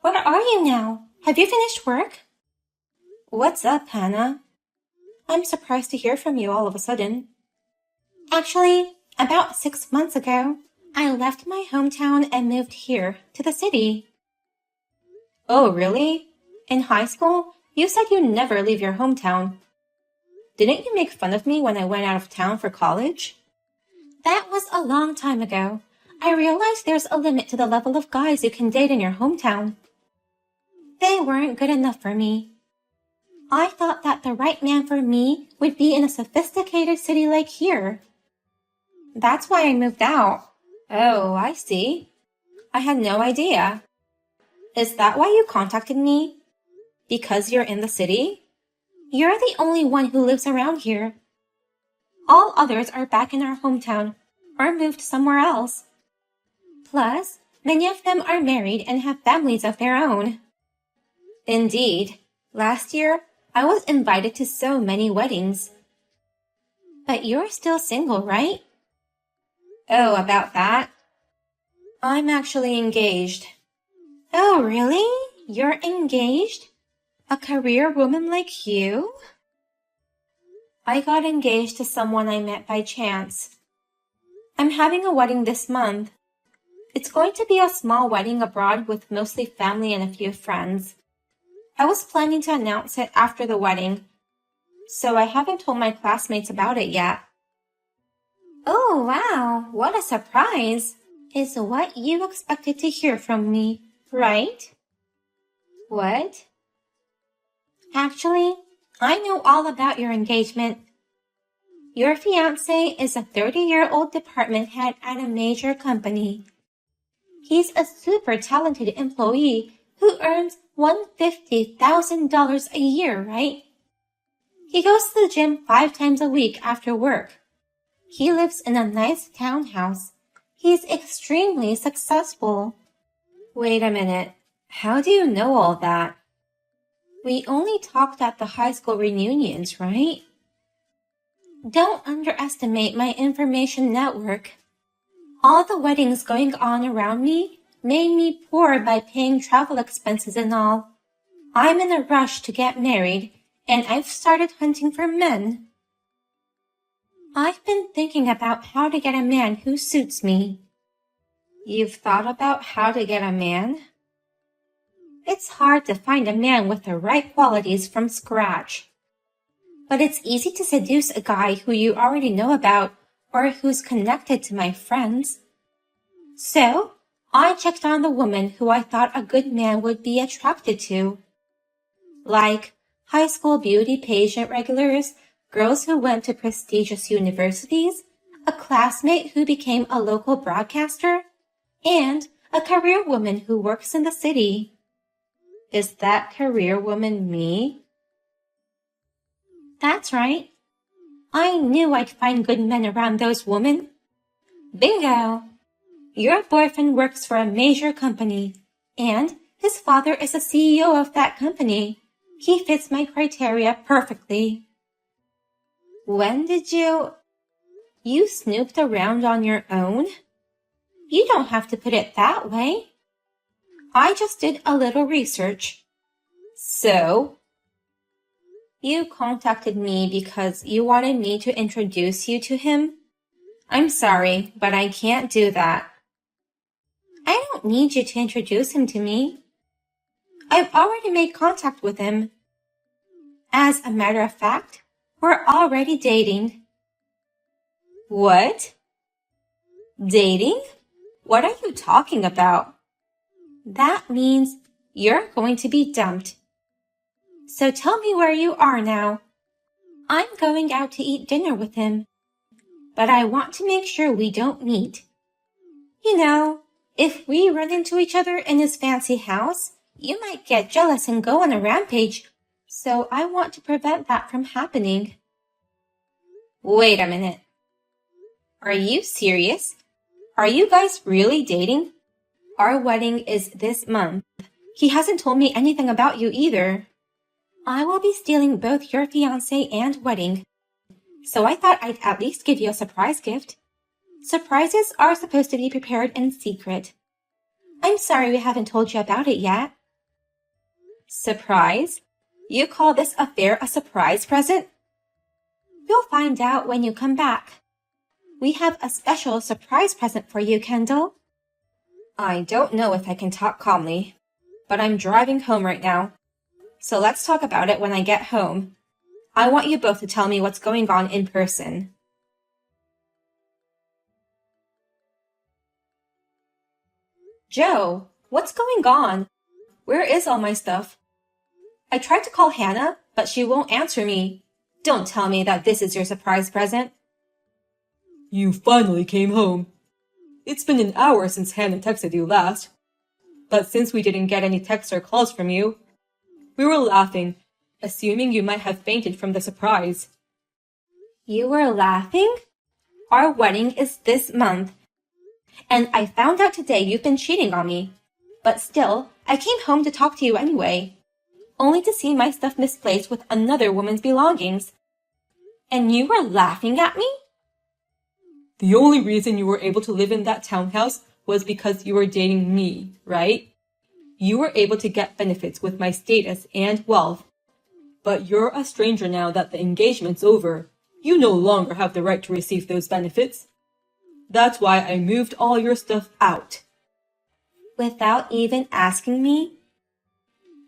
Where are you now? Have you finished work? What's up, Hannah? I'm surprised to hear from you all of a sudden. Actually, about 6 months ago, I left my hometown and moved here to the city. Oh, really? In high school, you said you never leave your hometown. Didn't you make fun of me when I went out of town for college? That was a long time ago. I realized there's a limit to the level of guys you can date in your hometown. They weren't good enough for me. I thought that the right man for me would be in a sophisticated city like here. That's why I moved out. Oh, I see. I had no idea. Is that why you contacted me? Because you're in the city? You're the only one who lives around here. All others are back in our hometown or moved somewhere else. Plus, many of them are married and have families of their own. Indeed, last year I was invited to so many weddings. But you're still single, right? Oh, about that? I'm actually engaged. Oh, really? You're engaged? A career woman like you? I got engaged to someone I met by chance. I'm having a wedding this month. It's going to be a small wedding abroad with mostly family and a few friends. I was planning to announce it after the wedding, so I haven't told my classmates about it yet. Oh, wow, what a surprise! Is what you expected to hear from me, right? What? Actually, I know all about your engagement. Your fiancé is a 30-year-old department head at a major company. He's a super talented employee who earns $150,000 a year, right? He goes to the gym 5 times a week after work. He lives in a nice townhouse. He's extremely successful. Wait a minute. How do you know all that? We only talked at the high school reunions, right? Don't underestimate my information network. All the weddings going on around me made me poor by paying travel expenses and all. I'm in a rush to get married, and I've started hunting for men. I've been thinking about how to get a man who suits me. You've thought about how to get a man? It's hard to find a man with the right qualities from scratch. But it's easy to seduce a guy who you already know about or who's connected to my friends. So, I checked on the woman who I thought a good man would be attracted to. Like high school beauty pageant regulars, girls who went to prestigious universities, a classmate who became a local broadcaster, and a career woman who works in the city. Is that career woman me? That's right. I knew I'd find good men around those women. Bingo! Your boyfriend works for a major company, and his father is the CEO of that company. He fits my criteria perfectly. When did you snooped around on your own? You don't have to put it that way. I just did a little research. So? You contacted me because you wanted me to introduce you to him? I'm sorry, but I can't do that. I don't need you to introduce him to me. I've already made contact with him. As a matter of fact, we're already dating. What? Dating? What are you talking about? That means you're going to be dumped. So tell me where you are now. I'm going out to eat dinner with him, but I want to make sure we don't meet. You know, if we run into each other in his fancy house, you might get jealous and go on a rampage, so I want to prevent that from happening. Wait a minute. Are you serious? Are you guys really dating? Our wedding is this month. He hasn't told me anything about you either. I will be stealing both your fiancé and wedding, so I thought I'd at least give you a surprise gift. Surprises are supposed to be prepared in secret. I'm sorry we haven't told you about it yet. Surprise? You call this affair a surprise present? You'll find out when you come back. We have a special surprise present for you, Kendall. I don't know if I can talk calmly, but I'm driving home right now. So let's talk about it when I get home. I want you both to tell me what's going on in person. Joe, what's going on? Where is all my stuff? I tried to call Hannah, but she won't answer me. Don't tell me that this is your surprise present. You finally came home. It's been an hour since Hannah texted you last. But since we didn't get any texts or calls from you, we were laughing, assuming you might have fainted from the surprise. You were laughing? Our wedding is this month. And I found out today you've been cheating on me. But still, I came home to talk to you anyway, only to see my stuff misplaced with another woman's belongings. And you were laughing at me? The only reason you were able to live in that townhouse was because you were dating me, right? You were able to get benefits with my status and wealth. But you're a stranger now that the engagement's over. You no longer have the right to receive those benefits. That's why I moved all your stuff out. Without even asking me?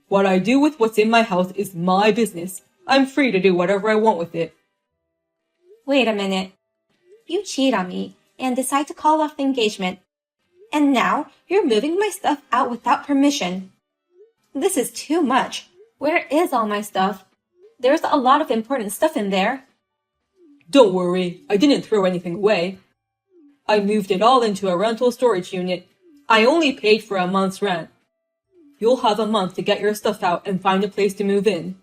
What I do with what's in my house is my business. I'm free to do whatever I want with it. Wait a minute. You cheat on me and decide to call off the engagement. And now you're moving my stuff out without permission. This is too much. Where is all my stuff? There's a lot of important stuff in there. Don't worry, I didn't throw anything away. I moved it all into a rental storage unit. I only paid for a month's rent. You'll have a month to get your stuff out and find a place to move in.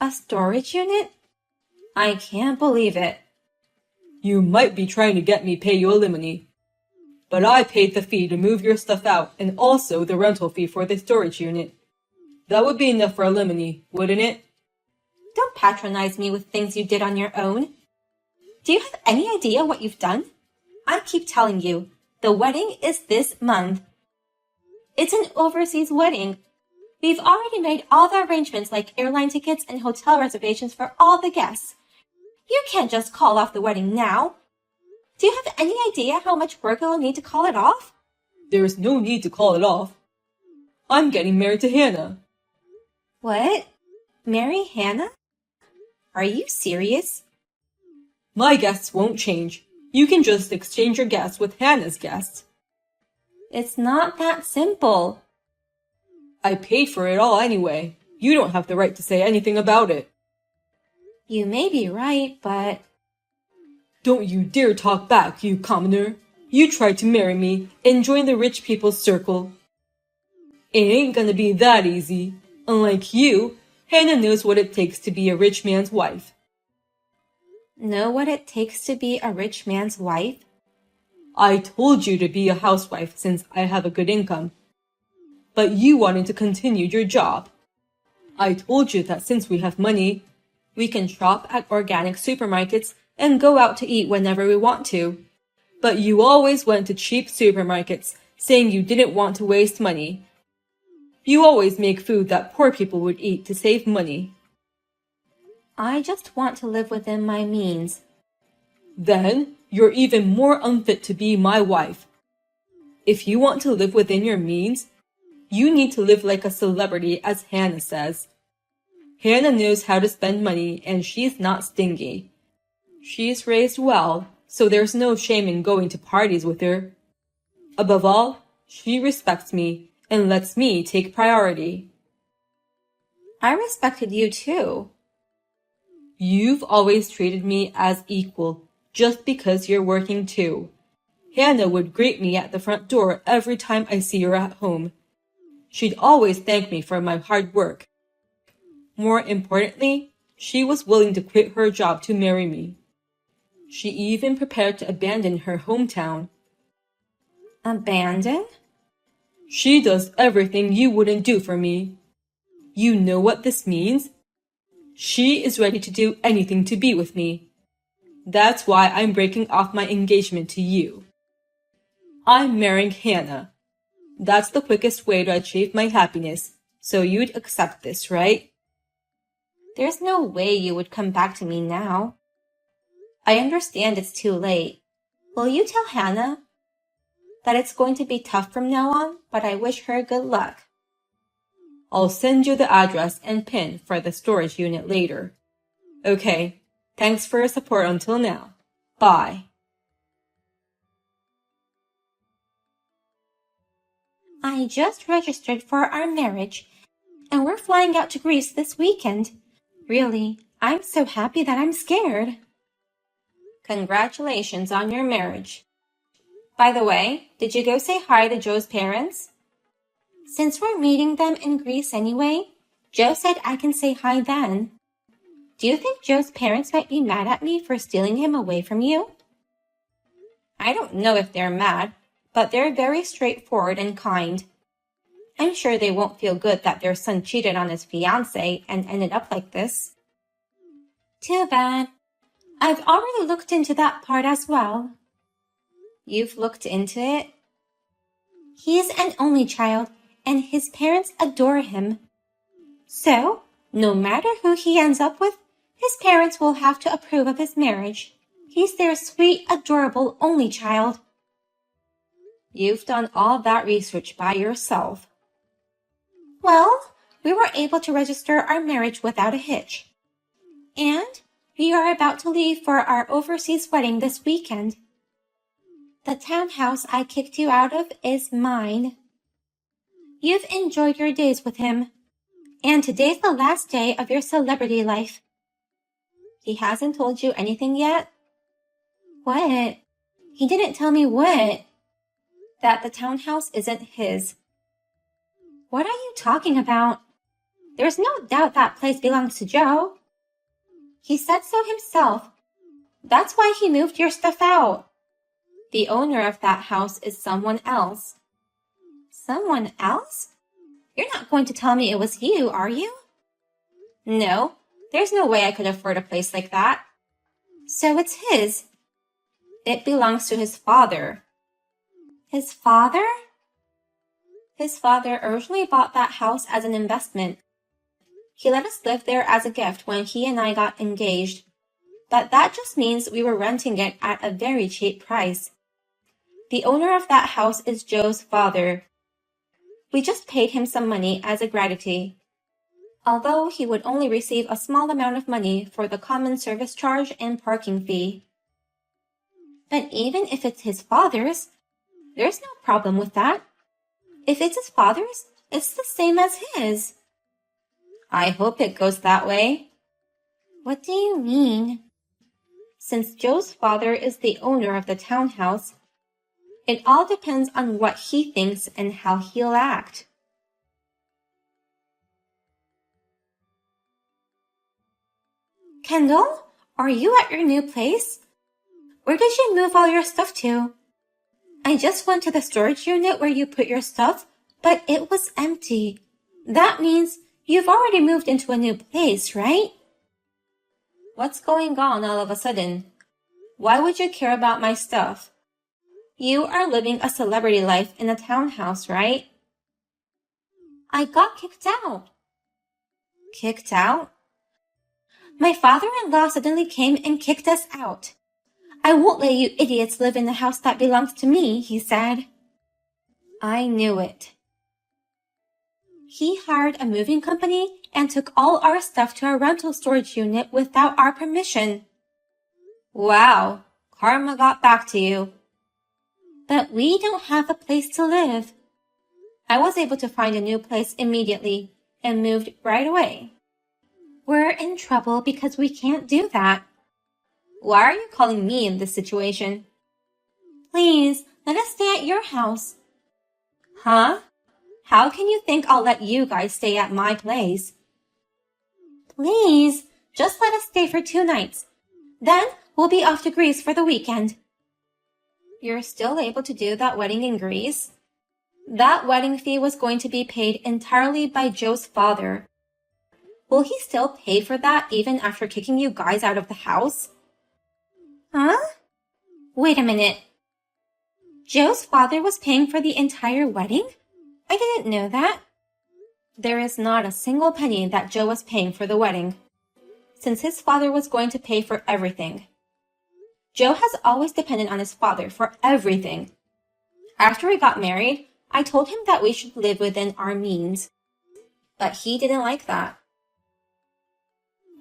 A storage unit? I can't believe it. You might be trying to get me pay you alimony. But I paid the fee to move your stuff out and also the rental fee for the storage unit. That would be enough for alimony, wouldn't it? Don't patronize me with things you did on your own. Do you have any idea what you've done? I keep telling you, the wedding is this month. It's an overseas wedding. We've already made all the arrangements like airline tickets and hotel reservations for all the guests. You can't just call off the wedding now. Do you have any idea how much work it'll need to call it off? There's no need to call it off. I'm getting married to Hannah. What? Marry Hannah? Are you serious? My guests won't change. You can just exchange your guests with Hannah's guests. It's not that simple. I paid for it all anyway. You don't have the right to say anything about it. You may be right, but... Don't you dare talk back, you commoner. You tried to marry me and join the rich people's circle. It ain't gonna be that easy. Unlike you, Hannah knows what it takes to be a rich man's wife. Know what it takes to be a rich man's wife? I told you to be a housewife since I have a good income. But you wanted to continue your job. I told you that since we have money, we can shop at organic supermarkets and go out to eat whenever we want to. But you always went to cheap supermarkets, saying you didn't want to waste money. You always make food that poor people would eat to save money. I just want to live within my means. Then you're even more unfit to be my wife. If you want to live within your means, you need to live like a celebrity, as Hannah says. Hannah knows how to spend money and she's not stingy. She's raised well, so there's no shame in going to parties with her. Above all, she respects me and lets me take priority. I respected you too. You've always treated me as equal, just because you're working too. Hannah would greet me at the front door every time I see her at home. She'd always thank me for my hard work. More importantly, she was willing to quit her job to marry me. She even prepared to abandon her hometown. Abandon? She does everything you wouldn't do for me. You know what this means? She is ready to do anything to be with me. That's why I'm breaking off my engagement to you. I'm marrying Hannah. That's the quickest way to achieve my happiness, So you'd accept this, right? There's no way you would come back to me now. I understand it's too late. Will you tell Hannah that it's going to be tough from now on, but I wish her good luck? I'll send you the address and PIN for the storage unit later. Okay, thanks for your support until now. Bye. I just registered for our marriage, and we're flying out to Greece this weekend. Really, I'm so happy that I'm scared. Congratulations on your marriage. By the way, did you go say hi to Joe's parents? Since we're meeting them in Greece anyway, Joe said I can say hi then. Do you think Joe's parents might be mad at me for stealing him away from you? I don't know if they're mad, but they're very straightforward and kind. I'm sure they won't feel good that their son cheated on his fiancée and ended up like this. Too bad. I've already looked into that part as well. You've looked into it? He's an only child, and his parents adore him. So, no matter who he ends up with, his parents will have to approve of his marriage. He's their sweet, adorable only child. You've done all that research by yourself. Well, we were able to register our marriage without a hitch. And we are about to leave for our overseas wedding this weekend. The townhouse I kicked you out of is mine. You've enjoyed your days with him, and today's the last day of your celebrity life. He hasn't told you anything yet? What? He didn't tell me what? That the townhouse isn't his. What are you talking about? There's no doubt that place belongs to Joe. He said so himself. That's why he moved your stuff out. The owner of that house is someone else. Someone else? You're not going to tell me it was you, are you? No, there's no way I could afford a place like that. So it's his. It belongs to his father. His father? His father originally bought that house as an investment. He let us live there as a gift when he and I got engaged. But that just means we were renting it at a very cheap price. The owner of that house is Joe's father. We just paid him some money as a gratitude, although he would only receive a small amount of money for the common service charge and parking fee. But even if it's his father's, there's no problem with that. If it's his father's, it's the same as his. I hope it goes that way. What do you mean? Since Joe's father is the owner of the townhouse, it all depends on what he thinks and how he'll act. Kendall, are you at your new place? Where did you move all your stuff to? I just went to the storage unit where you put your stuff, but it was empty. That means you've already moved into a new place, right? What's going on all of a sudden? Why would you care about my stuff? You are living a celebrity life in a townhouse, right? I got kicked out. Kicked out? My father-in-law suddenly came and kicked us out. I won't let you idiots live in the house that belongs to me, he said. I knew it. He hired a moving company and took all our stuff to our rental storage unit without our permission. Wow, karma got back to you. But we don't have a place to live. I was able to find a new place immediately and moved right away. We're in trouble because we can't do that. Why are you calling me in this situation? Please, let us stay at your house. Huh? How can you think I'll let you guys stay at my place? Please, just let us stay for 2 nights. Then we'll be off to Greece for the weekend. You're still able to do that wedding in Greece? That wedding fee was going to be paid entirely by Joe's father. Will he still pay for that even after kicking you guys out of the house? Huh? Wait a minute. Joe's father was paying for the entire wedding? I didn't know that. There is not a single penny that Joe was paying for the wedding, since his father was going to pay for everything. Joe has always depended on his father for everything. After we got married, I told him that we should live within our means, but he didn't like that.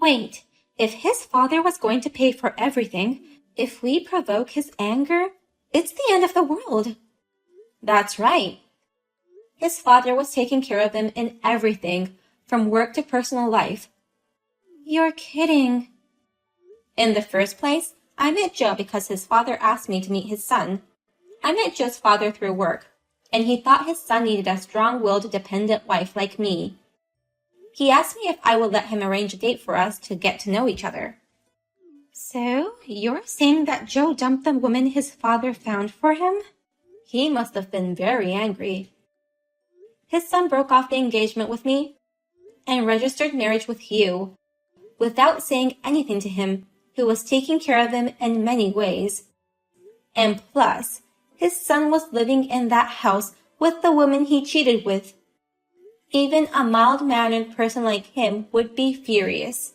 Wait, if his father was going to pay for everything, if we provoke his anger, it's the end of the world. That's right. His father was taking care of him in everything, from work to personal life. You're kidding. In the first place, I met Joe because his father asked me to meet his son. I met Joe's father through work, and he thought his son needed a strong-willed, dependent wife like me. He asked me if I would let him arrange a date for us to get to know each other. So, you're saying that Joe dumped the woman his father found for him? He must have been very angry. His son broke off the engagement with me and registered marriage with you, without saying anything to him, who was taking care of him in many ways. And plus, his son was living in that house with the woman he cheated with. Even a mild-mannered person like him would be furious.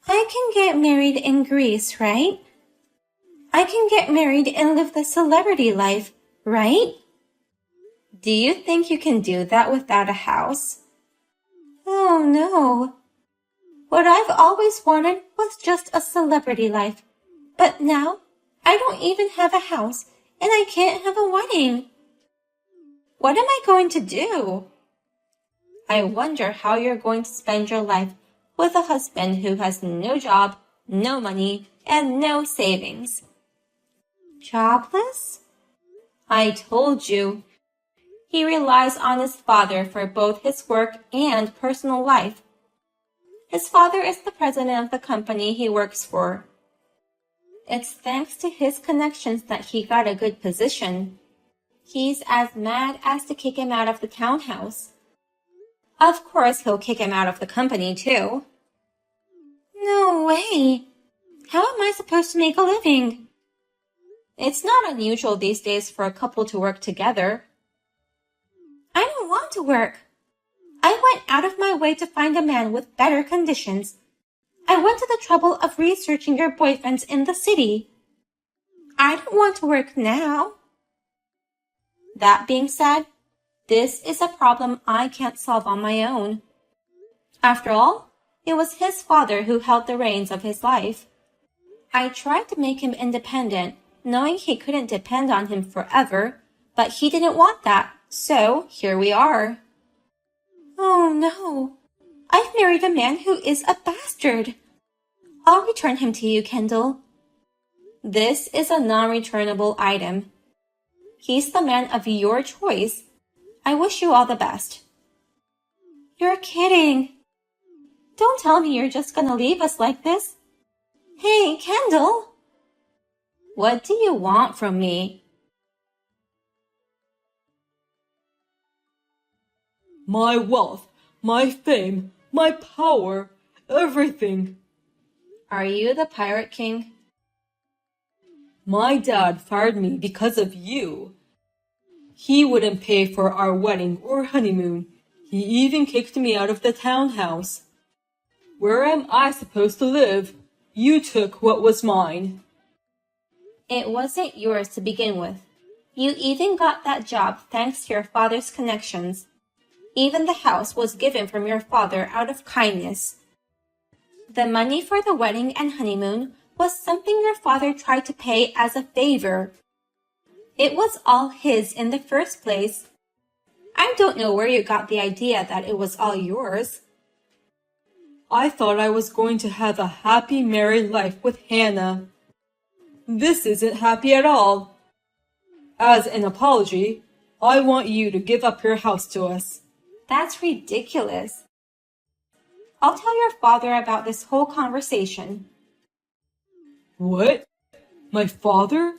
I can get married in Greece, right? I can get married and live the celebrity life, right? Do you think you can do that without a house? Oh no. What I've always wanted was just a celebrity life. But now, I don't even have a house, and I can't have a wedding. What am I going to do? I wonder how you're going to spend your life with a husband who has no job, no money, and no savings. Jobless? I told you. He relies on his father for both his work and personal life. His father is the president of the company he works for. It's thanks to his connections that he got a good position. He's as mad as to kick him out of the townhouse. Of course, he'll kick him out of the company, too. No way! How am I supposed to make a living? It's not unusual these days for a couple to work together. I don't want to work. I went out of my way to find a man with better conditions. I went to the trouble of researching your boyfriends in the city. I don't want to work now. That being said, this is a problem I can't solve on my own. After all, it was his father who held the reins of his life. I tried to make him independent, knowing he couldn't depend on him forever, but he didn't want that, so here we are. Oh no, I've married a man who is a bastard. I'll return him to you, Kendall. This is a non-returnable item. He's the man of your choice. I wish you all the best. You're kidding. Don't tell me you're just gonna leave us like this. Hey, Kendall. What do you want from me? My wealth, my fame, my power, everything. Are you the Pirate King? My dad fired me because of you. He wouldn't pay for our wedding or honeymoon. He even kicked me out of the townhouse. Where am I supposed to live? You took what was mine. It wasn't yours to begin with. You even got that job thanks to your father's connections. Even the house was given from your father out of kindness. The money for the wedding and honeymoon was something your father tried to pay as a favor. It was all his in the first place. I don't know where you got the idea that it was all yours. I thought I was going to have a happy married life with Hannah. This isn't happy at all. As an apology, I want you to give up your house to us. That's ridiculous. I'll tell your father about this whole conversation. What? My father?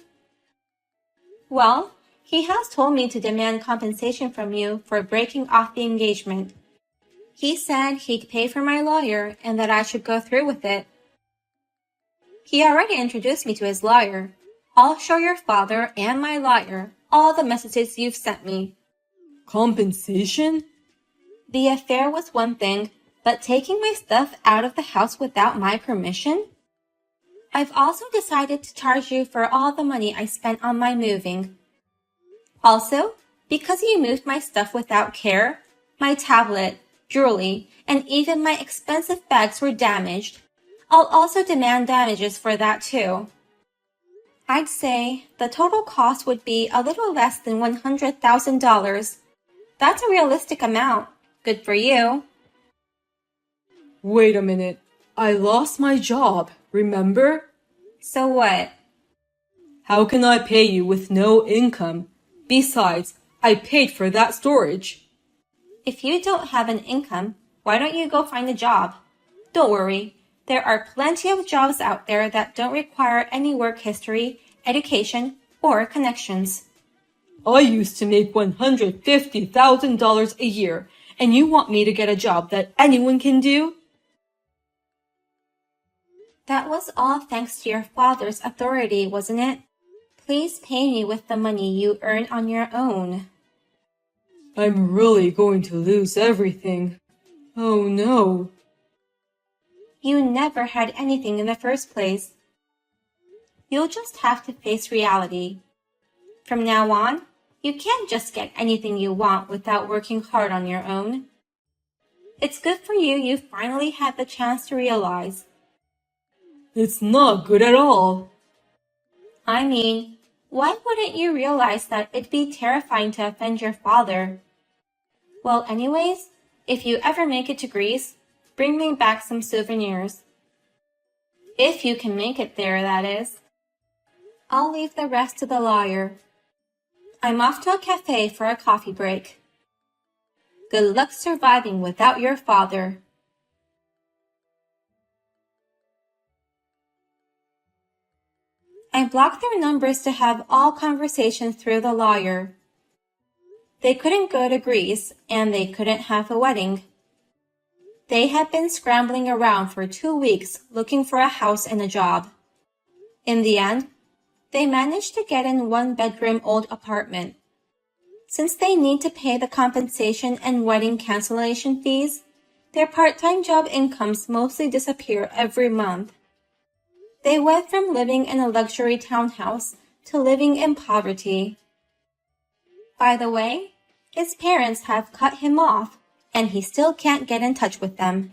Well, he has told me to demand compensation from you for breaking off the engagement. He said he'd pay for my lawyer and that I should go through with it. He already introduced me to his lawyer. I'll show your father and my lawyer all the messages you've sent me. Compensation? The affair was one thing, but taking my stuff out of the house without my permission? I've also decided to charge you for all the money I spent on my moving. Also, because you moved my stuff without care, my tablet, jewelry, and even my expensive bags were damaged. I'll also demand damages for that too. I'd say the total cost would be a little less than $100,000. That's a realistic amount. Good for you. Wait a minute. I lost my job, remember? So what? How can I pay you with no income? Besides, I paid for that storage. If you don't have an income, why don't you go find a job? Don't worry. There are plenty of jobs out there that don't require any work history, education, or connections. I used to make $150,000 a year, and you want me to get a job that anyone can do? That was all thanks to your father's authority, wasn't it? Please pay me with the money you earn on your own. I'm really going to lose everything. Oh no. You never had anything in the first place. You'll just have to face reality. From now on, you can't just get anything you want without working hard on your own. It's good for you finally had the chance to realize. It's not good at all. I mean, why wouldn't you realize that it'd be terrifying to offend your father? Well, anyways, if you ever make it to Greece, bring me back some souvenirs. If you can make it there, that is. I'll leave the rest to the lawyer. I'm off to a cafe for a coffee break. Good luck surviving without your father. I blocked their numbers to have all conversations through the lawyer. They couldn't go to Greece, and they couldn't have a wedding. They had been scrambling around for 2 weeks looking for a house and a job. In the end, they managed to get in one-bedroom old apartment. Since they need to pay the compensation and wedding cancellation fees, their part-time job incomes mostly disappear every month. They went from living in a luxury townhouse to living in poverty. By the way, his parents have cut him off, and he still can't get in touch with them.